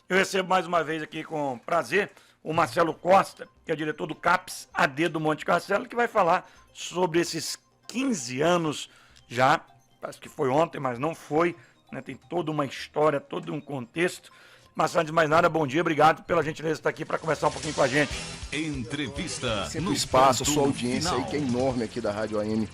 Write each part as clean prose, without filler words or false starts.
Eu recebo mais uma vez aqui com prazer o Marcelo Costa, que é diretor do CAPS AD do Monte Castelo, que vai falar sobre esses 15 anos já, parece que foi ontem, mas não foi, né? Tem toda uma história, todo um contexto. Mas antes de mais nada, bom dia, obrigado pela gentileza de estar aqui para conversar um pouquinho com a gente. Entrevista Sempre no o espaço, a sua ponto audiência final. aí, que é enorme aqui da Rádio AM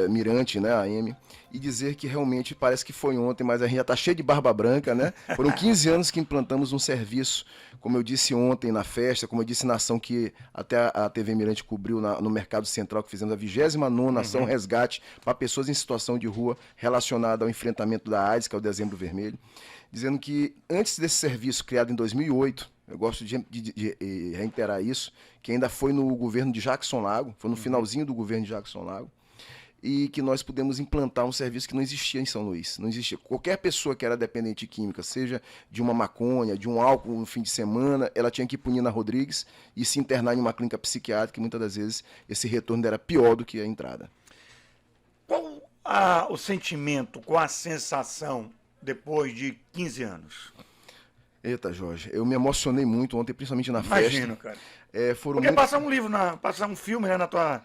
Mirante, né, AM, e dizer que realmente parece que foi ontem, mas a gente já está cheio de barba branca, né? Foram 15 anos que implantamos um serviço, como eu disse ontem na festa, como eu disse na ação que até a TV Mirante cobriu no Mercado Central, que fizemos a 29ª ação resgate para pessoas em situação de rua relacionada ao enfrentamento da AIDS, que é o Dezembro Vermelho, dizendo que antes desse serviço criado em 2008, eu gosto de reiterar isso, que ainda foi no governo de Jackson Lago, foi no finalzinho do governo de Jackson Lago, e que nós pudemos implantar um serviço que não existia em São Luís. Não existia. Qualquer pessoa que era dependente de química, seja de uma maconha, de um álcool no fim de semana, ela tinha que ir para o Nina Rodrigues e se internar em uma clínica psiquiátrica, e muitas das vezes esse retorno era pior do que a entrada. Qual o sentimento, qual a sensação depois de 15 anos? Eita, Jorge, eu me emocionei muito ontem, principalmente na Imagino, festa. cara. Foram Porque muito... passa um livro, passa um filme, né, na tua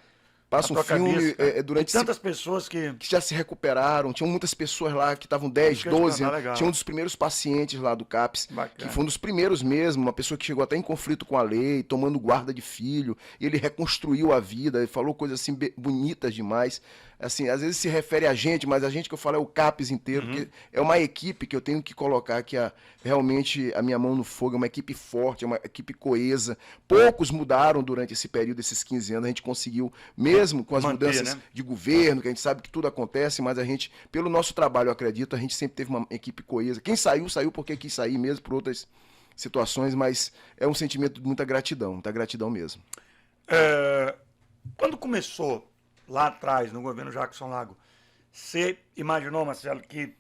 Passa na um tua filme cabeça, durante tantas pessoas que já se recuperaram, tinham muitas pessoas lá que estavam 10, Acho que 12 tá anos, legal. tinha um dos primeiros pacientes lá do CAPS, Bacana. que foi um dos primeiros mesmo, uma pessoa que chegou até em conflito com a lei, tomando guarda de filho, e ele reconstruiu a vida, ele falou coisas assim bonitas demais, assim, às vezes se refere a gente, mas a gente que eu falo é o CAPS inteiro, porque é uma equipe que eu tenho que colocar aqui realmente a minha mão no fogo, é uma equipe forte, é uma equipe coesa, poucos mudaram durante esse período, esses 15 anos, a gente conseguiu, mesmo com as Manter, mudanças né? de governo, que a gente sabe que tudo acontece, mas a gente, pelo nosso trabalho, eu acredito, a gente sempre teve uma equipe coesa. Quem saiu, saiu porque quis sair mesmo, por outras situações, mas é um sentimento de muita gratidão mesmo. Quando começou lá atrás, no governo Jackson Lago, você imaginou, Marcelo, que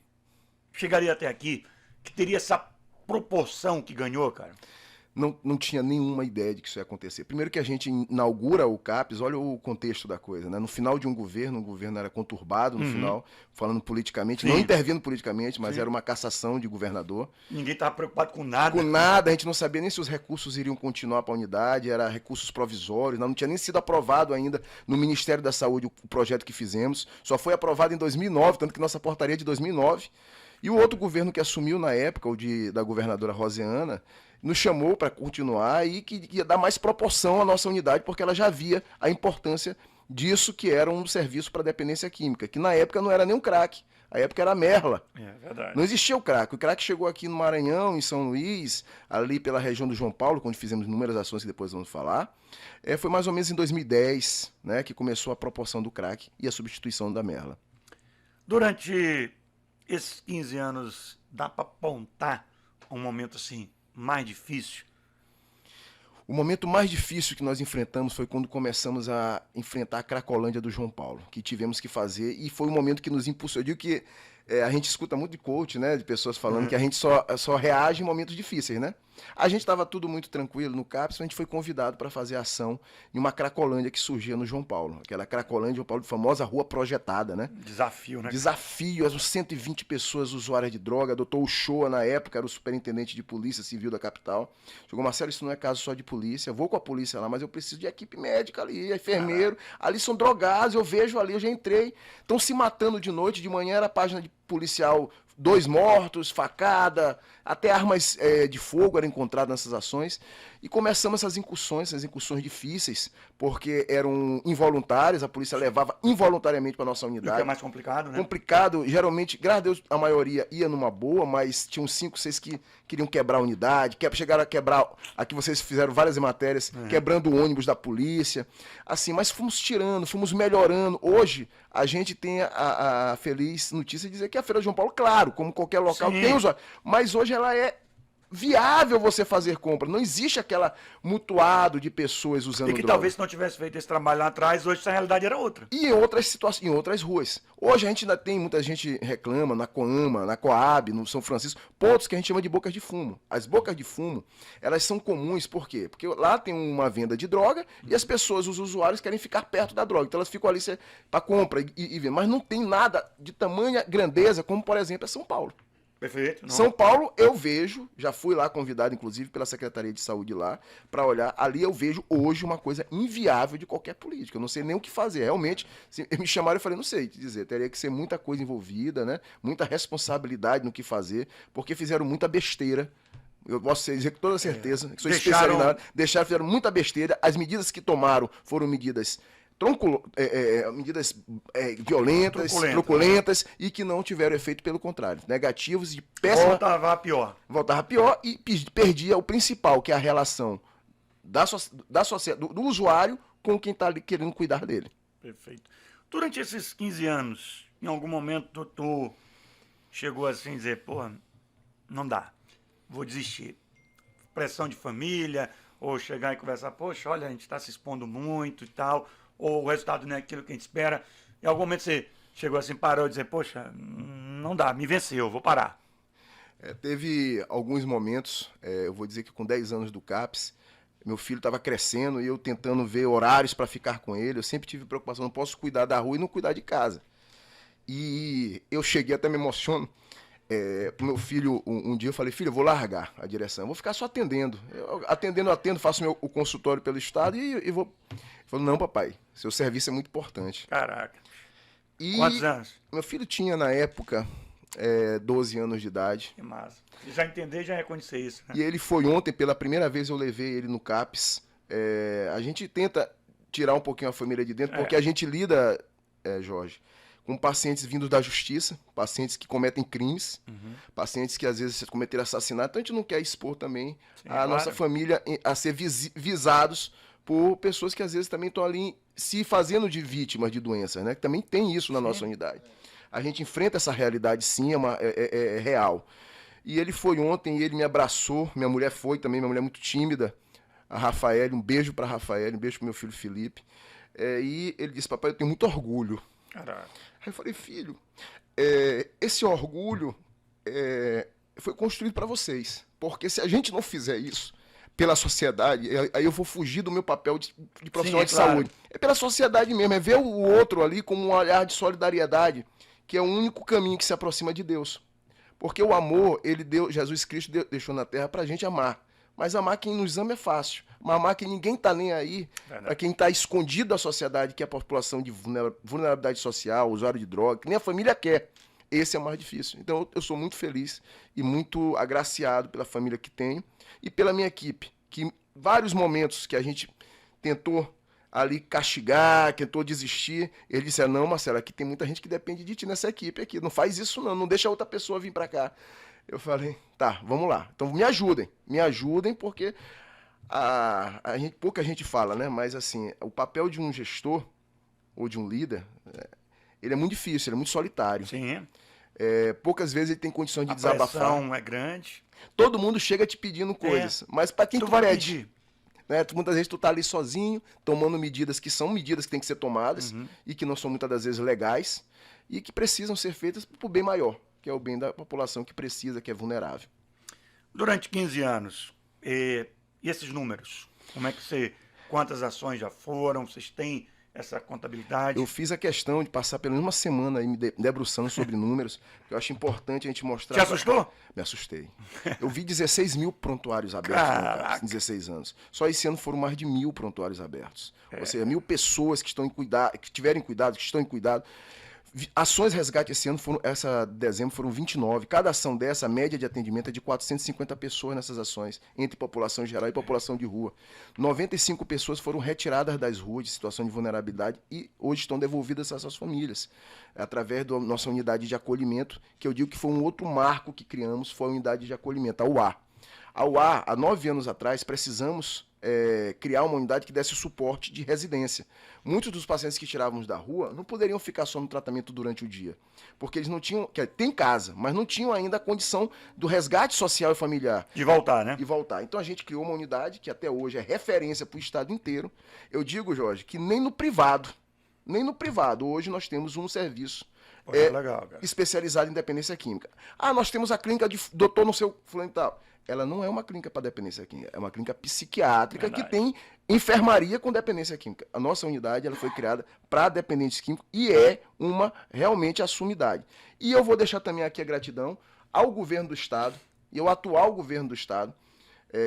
chegaria até aqui, que teria essa proporção que ganhou, cara? Não tinha nenhuma ideia de que isso ia acontecer. Primeiro que a gente inaugura o CAPS, olha o contexto da coisa, né? No final de um governo, o governo era conturbado no final, falando politicamente, Sim. não intervindo politicamente, mas Sim. era uma cassação de governador. Ninguém estava preocupado com nada. Com nada, a gente não sabia nem se os recursos iriam continuar para a unidade, era recursos provisórios, não tinha nem sido aprovado ainda no Ministério da Saúde o projeto que fizemos, só foi aprovado em 2009, tanto que nossa portaria é de 2009. E o outro governo que assumiu na época, da governadora Rosiana, nos chamou para continuar e que ia dar mais proporção à nossa unidade, porque ela já via a importância disso, que era um serviço para dependência química, que na época não era nem um crack, a época era a merla. É verdade. Não existia o crack chegou aqui no Maranhão, em São Luís, ali pela região do João Paulo, onde fizemos inúmeras ações que depois vamos falar. Foi mais ou menos em 2010, né, que começou a proporção do crack e a substituição da merla. Durante esses 15 anos, dá para apontar um momento assim mais difícil? O momento mais difícil que nós enfrentamos foi quando começamos a enfrentar a Cracolândia do João Paulo, que tivemos que fazer, e foi um momento que nos impulsionou. Eu digo que a gente escuta muito de coach, né, de pessoas falando que a gente só reage em momentos difíceis, né? A gente estava tudo muito tranquilo no CAPS, mas a gente foi convidado para fazer ação em uma Cracolândia que surgia no João Paulo. Aquela Cracolândia, João Paulo, de famosa rua projetada, né? Desafio, né? Desafio, as 120 pessoas usuárias de droga. Doutor Uchoa, na época, era o superintendente de polícia civil da capital. Chegou, Marcelo, isso não é caso só de polícia. Vou com a polícia lá, mas eu preciso de equipe médica ali, enfermeiro. Ali são drogados, eu vejo ali, eu já entrei. Estão se matando de noite, de manhã era a página de policial, 2 mortos, facada, até armas de fogo eram encontradas nessas ações. E começamos essas incursões difíceis, porque eram involuntárias, a polícia levava involuntariamente para a nossa unidade. O que é mais complicado, né? Complicado, geralmente, graças a Deus, a maioria ia numa boa, mas tinham 5, 6 que queriam quebrar a unidade, chegaram a quebrar, aqui vocês fizeram várias matérias, quebrando o ônibus da polícia, assim, mas fomos tirando, fomos melhorando. Hoje, a gente tem a feliz notícia de dizer que a Feira de João Paulo, claro, como qualquer local, Sim. tem usuário, mas hoje ela é viável você fazer compra. Não existe aquela mutuado de pessoas usando E que droga. talvez se não tivesse feito esse trabalho lá atrás, hoje essa realidade era outra. E em outras situações, em outras ruas. Hoje a gente ainda tem, muita gente reclama, na Coama, na Coab, no São Francisco, pontos que a gente chama de bocas de fumo. As bocas de fumo, elas são comuns, por quê? Porque lá tem uma venda de droga e as pessoas, os usuários, querem ficar perto da droga. Então elas ficam ali para compra e venda. Mas não tem nada de tamanha grandeza como, por exemplo, é São Paulo. Perfeito. Não. São Paulo, eu vejo, já fui lá convidado, inclusive, pela Secretaria de Saúde lá, para olhar. Ali eu vejo hoje uma coisa inviável de qualquer política. Eu não sei nem o que fazer. Realmente, se me chamaram, eu falei, não sei te dizer. Teria que ser muita coisa envolvida, né? Muita responsabilidade no que fazer, porque fizeram muita besteira. Eu posso dizer com toda certeza, que sou especialista na área, fizeram muita besteira. As medidas que tomaram foram medidas medidas violentas, truculentas, e que não tiveram efeito, pelo contrário, negativos e péssima. Voltava pior. Voltava pior e perdia o principal, que é a relação da sociedade, do usuário com quem está querendo cuidar dele. Perfeito. Durante esses 15 anos, em algum momento tu chegou assim a dizer, pô, não dá, vou desistir. Pressão de família, ou chegar e conversar, poxa, olha, a gente está se expondo muito e tal, ou o resultado não é aquilo que a gente espera. Em algum momento você chegou assim, parou e dizer, poxa, não dá, me venceu, vou parar. Teve alguns momentos, eu vou dizer que com 10 anos do CAPS, meu filho estava crescendo e eu tentando ver horários para ficar com ele. Eu sempre tive preocupação, não posso cuidar da rua e não cuidar de casa. E eu cheguei, até me emociono, pro meu filho, um dia eu falei, filho, eu vou largar a direção, eu vou ficar só atendendo. Eu atendo, faço o consultório pelo estado e vou... Ele falou, não, papai, seu serviço é muito importante. Caraca. E quantos anos? Meu filho tinha, na época, 12 anos de idade. Que massa. Já entender, já reconhecer isso. Né? E ele foi ontem, pela primeira vez eu levei ele no CAPS. A gente tenta tirar um pouquinho a família de dentro, porque a gente lida, Jorge, com pacientes vindos da justiça, pacientes que cometem crimes, pacientes que às vezes cometeram assassinato. Então a gente não quer expor também nossa família a ser visados por pessoas que às vezes também estão ali se fazendo de vítimas de doenças, né? Que também tem isso na nossa unidade. A gente enfrenta essa realidade, sim, é real. E ele foi ontem e ele me abraçou, minha mulher foi também, minha mulher é muito tímida, a Rafael, um beijo para a Rafael, um beijo para meu filho Felipe. E ele disse, papai, eu tenho muito orgulho. Caraca. Aí eu falei, filho, esse orgulho foi construído para vocês, porque se a gente não fizer isso pela sociedade, aí eu vou fugir do meu papel de profissional de saúde. É pela sociedade mesmo, é ver o outro ali como um olhar de solidariedade, que é o único caminho que se aproxima de Deus. Porque o amor, Jesus Cristo deixou na terra pra gente amar. Mas amar quem nos ama é fácil. Mas amar quem ninguém tá nem aí, para quem tá escondido da sociedade, que é a população de vulnerabilidade social, usuário de droga, que nem a família quer. Esse é o mais difícil. Então eu sou muito feliz e muito agraciado pela família que tenho e pela minha equipe, que vários momentos que a gente tentou ali castigar, tentou desistir, ele disse, não, Marcelo, aqui tem muita gente que depende de ti nessa equipe aqui, não faz isso não deixa outra pessoa vir para cá. Eu falei, tá, vamos lá, então me ajudem, porque pouca gente fala, né, mas assim, o papel de um gestor ou de um líder, ele é muito difícil, ele é muito solitário. Sim. Poucas vezes ele tem condições de desabafar. A pressão é grande. Todo mundo chega te pedindo coisas, mas para quem tu vai pede? Pedir? Né? Muitas vezes tu tá ali sozinho, tomando medidas que são medidas que têm que ser tomadas e que não são muitas das vezes legais e que precisam ser feitas para o bem maior, que é o bem da população que precisa, que é vulnerável. Durante 15 anos, e esses números? Como é que quantas ações já foram? Vocês têm essa contabilidade? Eu fiz a questão de passar pela uma semana aí me debruçando sobre números, que eu acho importante a gente mostrar... Te assustou? Me assustei. Eu vi 16 mil prontuários abertos em 16 anos. Só esse ano foram mais de 1.000 prontuários abertos. Ou seja, 1.000 pessoas que estão em cuidado, que tiverem cuidado, que estão em cuidado. Ações resgate esse ano, dezembro, foram 29. Cada ação dessa, a média de atendimento é de 450 pessoas nessas ações, entre população geral e população de rua. 95 pessoas foram retiradas das ruas de situação de vulnerabilidade e hoje estão devolvidas às suas famílias, através da nossa unidade de acolhimento, que eu digo que foi um outro marco que criamos, foi a unidade de acolhimento, a UA. A UA, há 9 anos atrás, precisamos criar uma unidade que desse suporte de residência. Muitos dos pacientes que tirávamos da rua não poderiam ficar só no tratamento durante o dia, porque eles não tinham, tem casa, mas não tinham ainda a condição do resgate social e familiar. De voltar, né? De voltar. Então a gente criou uma unidade que até hoje é referência para o estado inteiro. Eu digo, Jorge, que nem no privado, hoje nós temos um serviço legal, cara. especializado em dependência química. Nós temos a clínica de doutor no seu fulano e tal. Ela não é uma clínica para dependência química, é uma clínica psiquiátrica que tem enfermaria com dependência química. A nossa unidade ela foi criada para dependentes químicos e é realmente a sumidade. E eu vou deixar também aqui a gratidão ao governo do Estado e ao atual governo do Estado,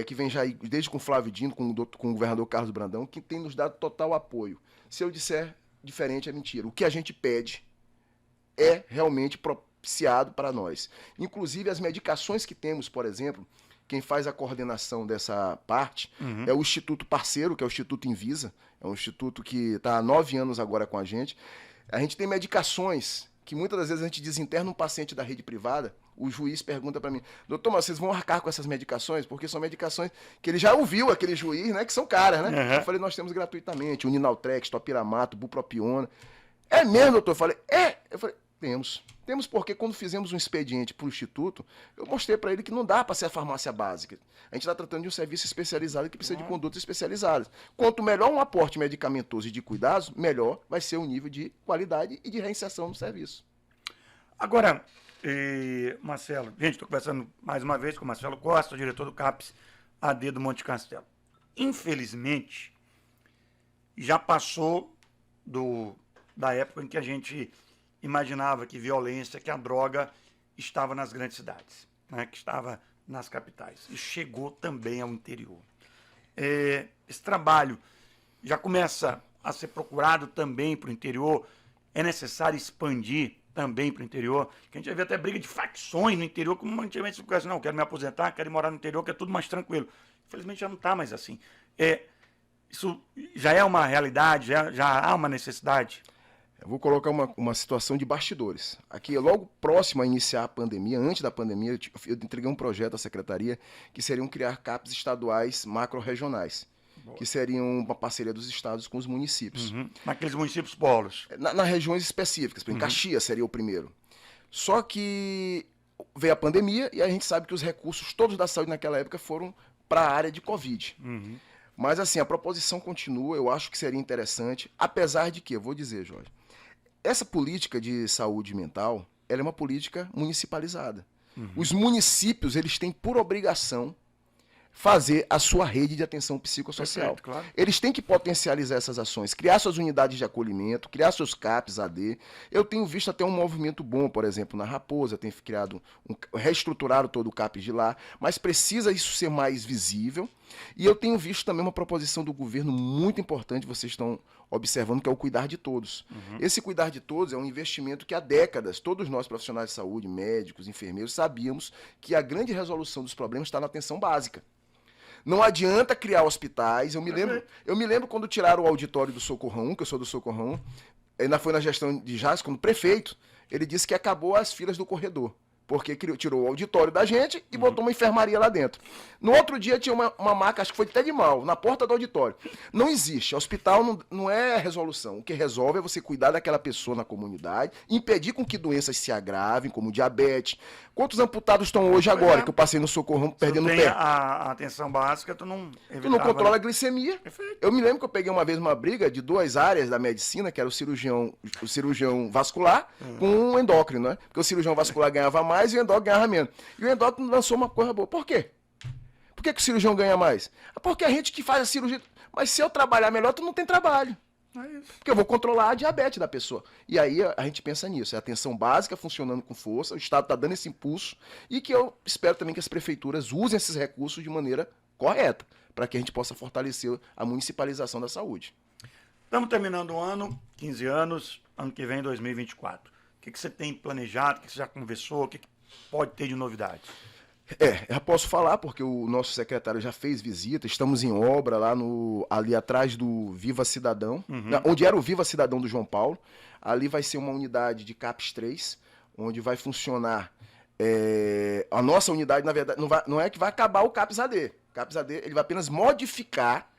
que vem já desde com o Flávio Dino, com o governador Carlos Brandão, que tem nos dado total apoio. Se eu disser diferente, é mentira. O que a gente pede é realmente propiciado para nós. Inclusive, as medicações que temos, por exemplo, quem faz a coordenação dessa parte é o Instituto Parceiro, que é o Instituto Invisa, é um instituto que está há 9 anos agora com a gente. A gente tem medicações que muitas das vezes a gente desinterna um paciente da rede privada, o juiz pergunta para mim, doutor, mas vocês vão arcar com essas medicações? Porque são medicações que ele já ouviu, aquele juiz, né, que são caras, né? Eu falei, nós temos gratuitamente, o Ninaltrex, Topiramato, Bupropiona. É mesmo, doutor? Eu falei, temos. Temos porque quando fizemos um expediente para o Instituto, eu mostrei para ele que não dá para ser a farmácia básica. A gente está tratando de um serviço especializado que precisa de condutas especializadas. Quanto melhor um aporte medicamentoso e de cuidados, melhor vai ser o nível de qualidade e de reinserção no serviço. Agora, Marcelo, gente, estou conversando mais uma vez com o Marcelo Costa, diretor do CAPS AD do Monte Castelo. Infelizmente, já passou da época em que a gente imaginava que violência, que a droga estava nas grandes cidades, né, que estava nas capitais. E chegou também ao interior. Esse trabalho já começa a ser procurado também para o interior. É necessário expandir também para o interior, que a gente já vê até briga de facções no interior, como antigamente se falasse, não, quero me aposentar, quero ir morar no interior, que é tudo mais tranquilo. Infelizmente já não está mais assim. Isso já é uma realidade, já há uma necessidade. Eu vou colocar uma situação de bastidores. Aqui, logo próximo a iniciar a pandemia, antes da pandemia, eu entreguei um projeto à secretaria que seriam criar CAPs estaduais macro-regionais, que seriam uma parceria dos estados com os municípios. Naqueles municípios polos. Nas regiões específicas, por exemplo, Caxias seria o primeiro. Só que veio a pandemia e a gente sabe que os recursos todos da saúde naquela época foram para a área de Covid. Mas assim, a proposição continua, eu acho que seria interessante, apesar de que, eu vou dizer, Jorge, essa política de saúde mental, ela é uma política municipalizada. Os municípios, eles têm por obrigação fazer a sua rede de atenção psicossocial. Perfeito, claro. Eles têm que potencializar essas ações, criar suas unidades de acolhimento, criar seus CAPs AD. Eu tenho visto até um movimento bom, por exemplo, na Raposa, tem criado, reestruturaram todo o CAPs de lá, mas precisa isso ser mais visível. E eu tenho visto também uma proposição do governo muito importante, vocês estão observando, que é o cuidar de todos. Esse cuidar de todos é um investimento que há décadas, todos nós profissionais de saúde, médicos, enfermeiros, sabíamos que a grande resolução dos problemas está na atenção básica. Não adianta criar hospitais. Eu me lembro quando tiraram o auditório do Socorrão, que eu sou do Socorrão, ainda foi na gestão de Jás, como prefeito, ele disse que acabou as filas do corredor, porque tirou o auditório da gente e botou uma enfermaria lá dentro. No outro dia tinha uma maca, acho que foi até de mal, na porta do auditório. Não existe. Hospital não é resolução. O que resolve é você cuidar daquela pessoa na comunidade, impedir com que doenças se agravem, como diabetes. Quantos amputados estão hoje agora, que eu passei no Socorrão perdendo o pé? A atenção básica, tu não controla a glicemia. Perfeito. Eu me lembro que eu peguei uma vez uma briga de 2 áreas da medicina, que era o cirurgião vascular com o endócrino, né? Porque o cirurgião vascular ganhava mais e o endócrino ganhava menos. E o endócrino lançou uma coisa boa. Por quê? Por que o cirurgião ganha mais? Porque a gente que faz a cirurgia... Mas se eu trabalhar melhor, tu não tem trabalho. Porque eu vou controlar a diabetes da pessoa. E aí a gente pensa nisso. É a atenção básica funcionando com força, o Estado está dando esse impulso e que eu espero também que as prefeituras usem esses recursos de maneira correta, para que a gente possa fortalecer a municipalização da saúde. Estamos terminando o ano, 15 anos, ano que vem, 2024. O que você tem planejado, o que você já conversou, o que pode ter de novidade? Já posso falar, porque o nosso secretário já fez visita, estamos em obra lá ali atrás do Viva Cidadão, onde era o Viva Cidadão do João Paulo. Ali vai ser uma unidade de CAPS 3, onde vai funcionar a nossa unidade, na verdade, não é que vai acabar o CAPS AD. O CAPS AD ele vai apenas modificar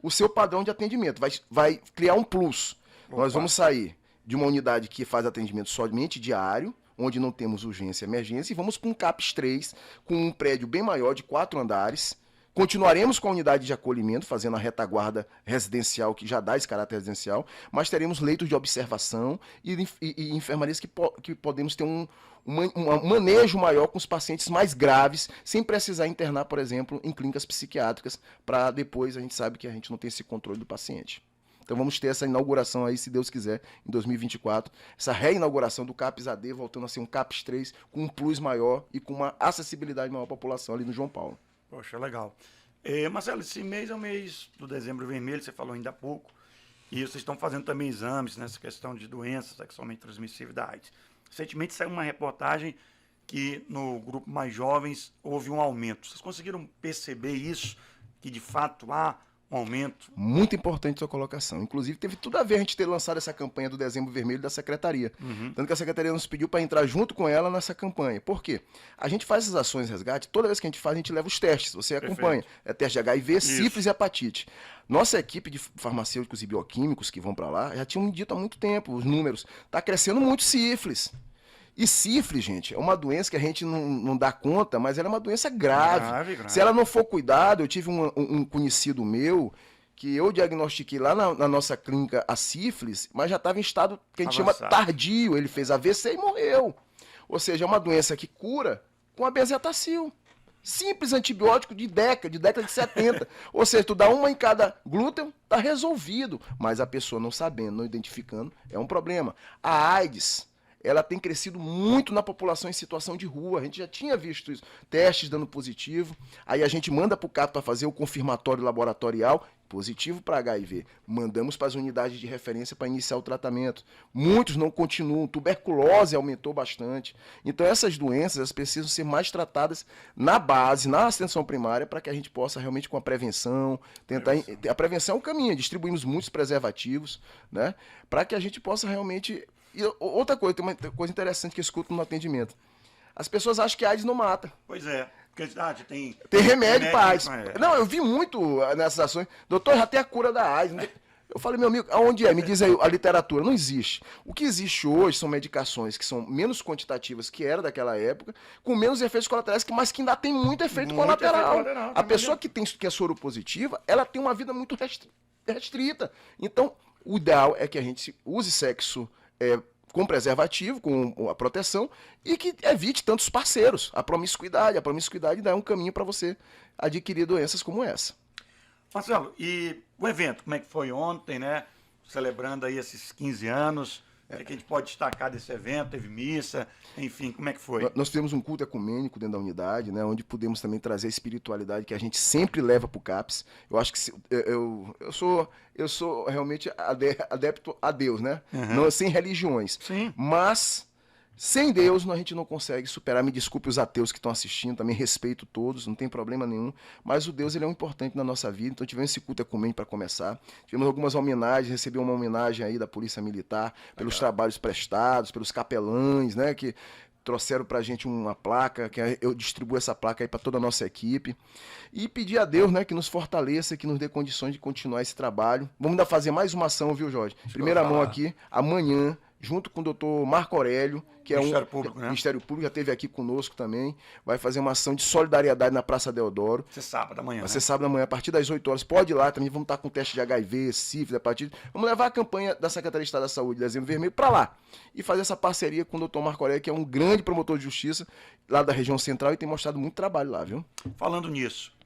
o seu padrão de atendimento, vai criar um plus. Opa. Nós vamos sair de uma unidade que faz atendimento somente diário, onde não temos urgência e emergência, e vamos para um CAPS 3, com um prédio bem maior, de 4 andares. Continuaremos com a unidade de acolhimento, fazendo a retaguarda residencial, que já dá esse caráter residencial, mas teremos leitos de observação e enfermarias que podemos ter um manejo maior com os pacientes mais graves, sem precisar internar, por exemplo, em clínicas psiquiátricas, para depois a gente sabe que a gente não tem esse controle do paciente. Então vamos ter essa inauguração aí, se Deus quiser, em 2024. Essa reinauguração do CAPS AD, voltando a ser um CAPS 3, com um plus maior e com uma acessibilidade maior à população ali no João Paulo. Poxa, legal. Marcelo, esse mês é o mês do Dezembro Vermelho, você falou ainda há pouco. E vocês estão fazendo também exames nessa questão de doenças sexualmente transmissíveis da AIDS. Recentemente saiu uma reportagem que no grupo mais jovens houve um aumento. Vocês conseguiram perceber isso, que de fato há um aumento? Muito importante sua colocação. Inclusive, teve tudo a ver a gente ter lançado essa campanha do Dezembro Vermelho da Secretaria. Tanto que a Secretaria nos pediu para entrar junto com ela nessa campanha. Por quê? A gente faz essas ações de resgate, toda vez que a gente faz, a gente leva os testes. Você acompanha. É teste de HIV, sífilis e hepatite. Nossa equipe de farmacêuticos e bioquímicos que vão para lá já tinham dito há muito tempo os números. Está crescendo muito sífilis. E sífilis, gente, é uma doença que a gente não dá conta, mas ela é uma doença grave. Grave. Se ela não for cuidada, eu tive um conhecido meu que eu diagnostiquei lá na nossa clínica a sífilis, mas já estava em estado que a gente chama tardio. Ele fez AVC e morreu. Ou seja, é uma doença que cura com a bezetacil. Simples antibiótico de década de 70. Ou seja, tu dá uma em cada glúten, tá resolvido. Mas a pessoa não sabendo, não identificando, é um problema. A AIDS, ela tem crescido muito na população em situação de rua. A gente já tinha visto isso. Testes dando positivo. Aí a gente manda para o CAP para fazer o confirmatório laboratorial. Positivo para HIV. Mandamos para as unidades de referência para iniciar o tratamento. Muitos não continuam. Tuberculose aumentou bastante. Então essas doenças elas precisam ser mais tratadas na base, na atenção primária, para que a gente possa realmente com a prevenção, tentar... A prevenção é um caminho. Distribuímos muitos preservativos, né? Para que a gente possa realmente... E outra coisa, tem uma coisa interessante que eu escuto no atendimento. As pessoas acham que a AIDS não mata. Pois é. Porque tem remédio para AIDS. Não, eu vi muito nessas ações. Doutor, já tem a cura da AIDS. Eu falei, meu amigo, aonde é? Me diz aí a literatura. Não existe. O que existe hoje são medicações que são menos quantitativas que era daquela época, com menos efeitos colaterais, mas que ainda tem muito efeito colateral. A pessoa que é soropositiva, ela tem uma vida muito restrita. Então, o ideal é que a gente use sexo com preservativo, com a proteção, e que evite tantos parceiros. A promiscuidade dá um caminho para você adquirir doenças como essa. Marcelo, e o evento, como é que foi ontem, né? Celebrando aí esses 15 anos, o que a gente pode destacar desse evento? Teve missa, enfim, como é que foi? Nós fizemos um culto ecumênico dentro da unidade, né, onde pudemos também trazer a espiritualidade que a gente sempre leva para o CAPS. Eu acho que eu sou realmente adepto a Deus, né? Não, sem religiões. Sim. Mas sem Deus a gente não consegue superar. Me desculpe os ateus que estão assistindo, também respeito todos, não tem problema nenhum. Mas o Deus ele é um importante na nossa vida. Então tivemos esse culto ecumênico para começar. Tivemos algumas homenagens, recebi uma homenagem aí da Polícia Militar pelos trabalhos prestados, pelos capelães, né, que trouxeram pra gente uma placa, que eu distribuo essa placa aí para toda a nossa equipe. E pedir a Deus, né, que nos fortaleça, que nos dê condições de continuar esse trabalho. Vamos ainda fazer mais uma ação, viu, Jorge? Primeira mão aqui, amanhã, junto com o doutor Marco Aurélio, que é Ministério Público, né? Ministério Público, já esteve aqui conosco também, vai fazer uma ação de solidariedade na Praça Deodoro. Vai ser sábado amanhã, Vai ser sábado amanhã, a partir das 8 horas. Pode ir lá também, vamos estar com teste de HIV, sífilis, hepatite. Vamos levar a campanha da Secretaria de Estado da Saúde, Dezembro Vermelho, para lá. E fazer essa parceria com o doutor Marco Aurélio, que é um grande promotor de justiça lá da região central e tem mostrado muito trabalho lá, viu? Falando nisso,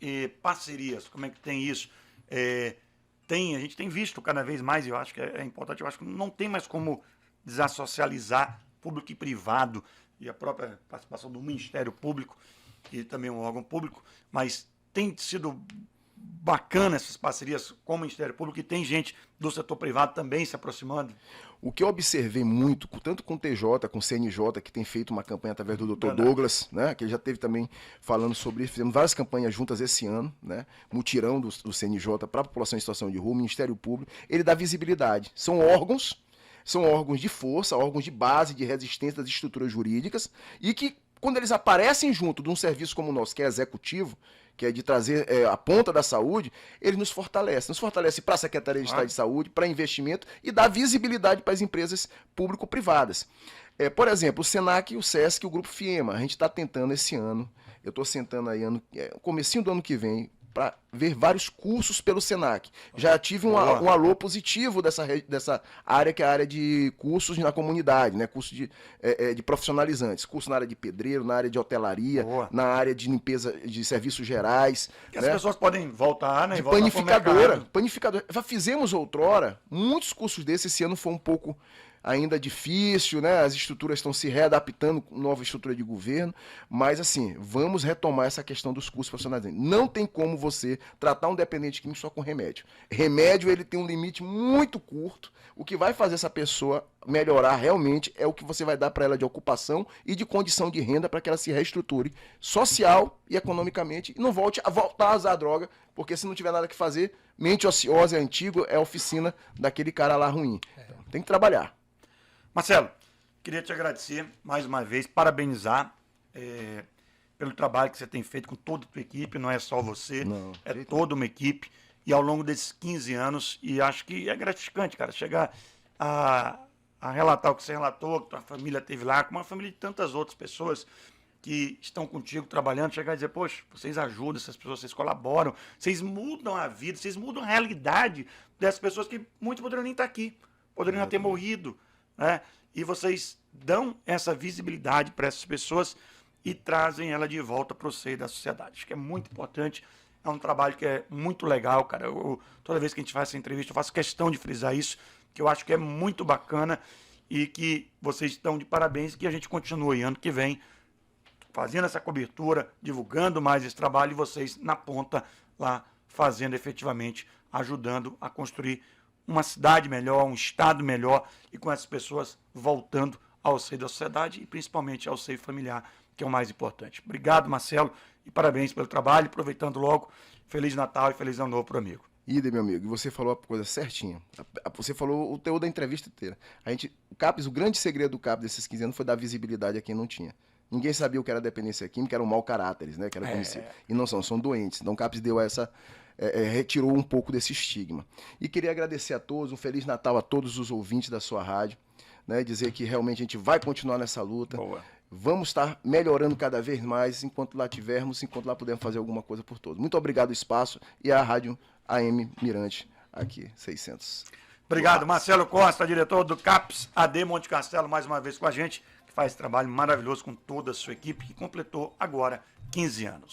parcerias, como é que tem isso? A gente tem visto cada vez mais, eu acho que é importante, eu acho que não tem mais como desassocializar público e privado, e a própria participação do Ministério Público, que também é um órgão público, mas tem sido bacana essas parcerias com o Ministério Público e tem gente do setor privado também se aproximando. O que eu observei muito, tanto com o TJ, com o CNJ, que tem feito uma campanha através do Dr. Douglas, né, que ele já teve também falando sobre isso, fizemos várias campanhas juntas esse ano, né, mutirão do CNJ para a população em situação de rua, o Ministério Público, ele dá visibilidade. São órgãos de força, órgãos de base, de resistência das estruturas jurídicas, e que, quando eles aparecem junto de um serviço como o nosso, que é executivo, que é de trazer a ponta da saúde, ele nos fortalece para a Secretaria de Estado de Saúde, para investimento e dá visibilidade para as empresas público-privadas. Por exemplo, o Senac, o SESC e o Grupo FIEMA, a gente está tentando esse ano, eu estou sentando aí, comecinho do ano que vem, para ver vários cursos pelo Senac. Já tive um alô positivo dessa área, que é a área de cursos na comunidade, né? Curso de profissionalizantes. Curso na área de pedreiro, na área de hotelaria, na área de limpeza de serviços gerais. Que as pessoas podem voltar, né? De panificadora. Já fizemos outrora muitos cursos desses. Esse ano foi um pouco ainda difícil, né? As estruturas estão se readaptando com nova estrutura de governo, mas assim, vamos retomar essa questão dos cursos profissionalizantes. Não tem como você tratar um dependente químico só com remédio. Remédio, ele tem um limite muito curto. O que vai fazer essa pessoa melhorar realmente é o que você vai dar para ela de ocupação e de condição de renda para que ela se reestruture social e economicamente e não volte a voltar a usar a droga, porque se não tiver nada que fazer, mente ociosa é antigo, é a oficina daquele cara lá ruim. Então, tem que trabalhar. Marcelo, queria te agradecer mais uma vez, parabenizar pelo trabalho que você tem feito com toda a tua equipe, não é só você, é toda uma equipe, e ao longo desses 15 anos, e acho que é gratificante, cara, chegar a relatar o que você relatou, que tua família teve lá, como a família de tantas outras pessoas que estão contigo trabalhando, chegar e dizer, poxa, vocês ajudam essas pessoas, vocês colaboram, vocês mudam a vida, vocês mudam a realidade dessas pessoas que muitos poderiam nem estar aqui, poderiam ter morrido, né? E vocês dão essa visibilidade para essas pessoas e trazem ela de volta para o seio da sociedade. Acho que é muito importante, é um trabalho que é muito legal, cara. Toda vez que a gente faz essa entrevista, eu faço questão de frisar isso, que eu acho que é muito bacana e que vocês estão de parabéns e que a gente continue ano que vem fazendo essa cobertura, divulgando mais esse trabalho e vocês na ponta lá fazendo efetivamente, ajudando a construir uma cidade melhor, um estado melhor e com essas pessoas voltando ao seio da sociedade e principalmente ao seio familiar, que é o mais importante. Obrigado, Marcelo, e parabéns pelo trabalho. Aproveitando logo, Feliz Natal e Feliz Ano Novo para o amigo. Ida, meu amigo, e você falou a coisa certinha. Você falou o teor da entrevista inteira. O CAPES, o grande segredo do CAPES desses 15 anos foi dar visibilidade a quem não tinha. Ninguém sabia o que era dependência química, eram mau caráteres, né? Que era conhecido. E não são doentes. Então o CAPES deu retirou um pouco desse estigma. E queria agradecer a todos, um Feliz Natal a todos os ouvintes da sua rádio, né? Dizer que realmente a gente vai continuar nessa luta. Boa. Vamos estar melhorando cada vez mais enquanto lá tivermos, enquanto lá pudermos fazer alguma coisa por todos. Muito obrigado ao espaço e à Rádio AM Mirante, aqui, 600. Obrigado, Marcelo Costa, diretor do CAPES AD Monte Castelo, mais uma vez com a gente, que faz trabalho maravilhoso com toda a sua equipe, que completou agora 15 anos.